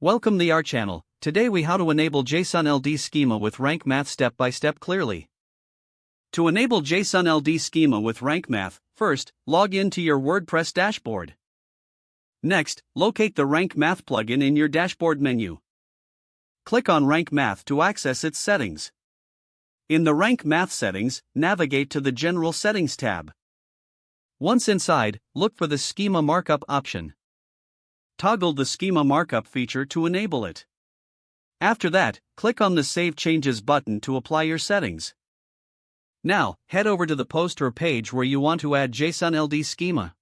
Welcome to our channel. Today we how to enable JSON-LD schema with rank math step by step clearly. To enable JSON-LD schema with rank math, first, log in to your WordPress dashboard. Next, locate the rank math plugin in your dashboard menu. Click on rank math to access its settings. In the rank math settings, navigate to the General Settings tab. Once inside, look for the schema markup option. Toggle the schema markup feature to enable it. After that, click on the Save Changes button to apply your settings. Now, head over to the post or page where you want to add JSON-LD schema.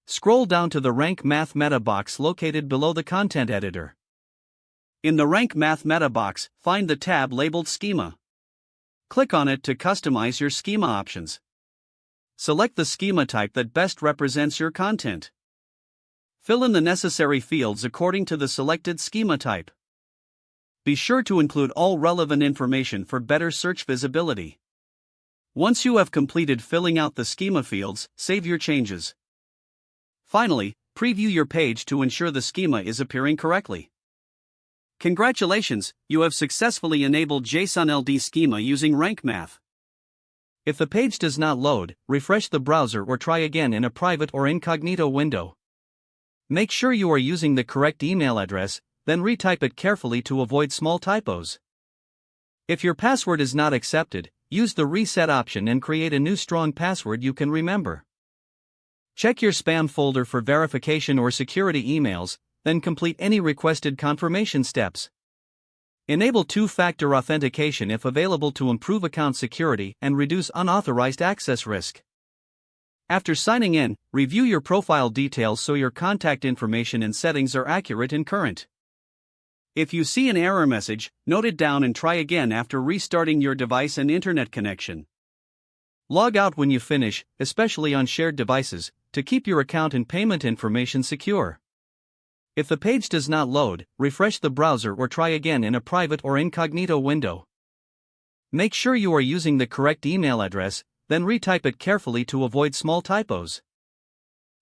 Scroll down to the Rank Math meta box located below the content editor. In the Rank Math meta box, find the tab labeled Schema. Click on it to customize your schema options. Select the schema type that best represents your content. Fill in the necessary fields according to the selected schema type. Be sure to include all relevant information for better search visibility. Once you have completed filling out the schema fields, save your changes. Finally, preview your page to ensure the schema is appearing correctly. Congratulations, you have successfully enabled JSON-LD schema using rank math. If the page does not load, refresh the browser or try again in a private or incognito window. Make sure you are using the correct email address, then retype it carefully to avoid small typos. If your password is not accepted, use the reset option and create a new strong password you can remember. Check your spam folder for verification or security emails, then complete any requested confirmation steps. Enable two-factor authentication if available to improve account security and reduce unauthorized access risk. After signing in, review your profile details so your contact information and settings are accurate and current. If you see an error message, note it down and try again after restarting your device and internet connection. Log out when you finish, especially on shared devices, to keep your account and payment information secure. If the page does not load, refresh the browser or try again in a private or incognito window. Make sure you are using the correct email address, then retype it carefully to avoid small typos.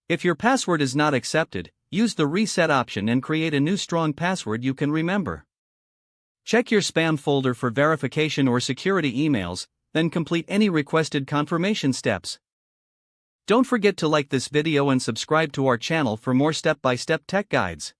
If your password is not accepted, use the reset option and create a new strong password you can remember. Check your spam folder for verification or security emails, then complete any requested confirmation steps. Don't forget to like this video and subscribe to our channel for more step-by-step tech guides.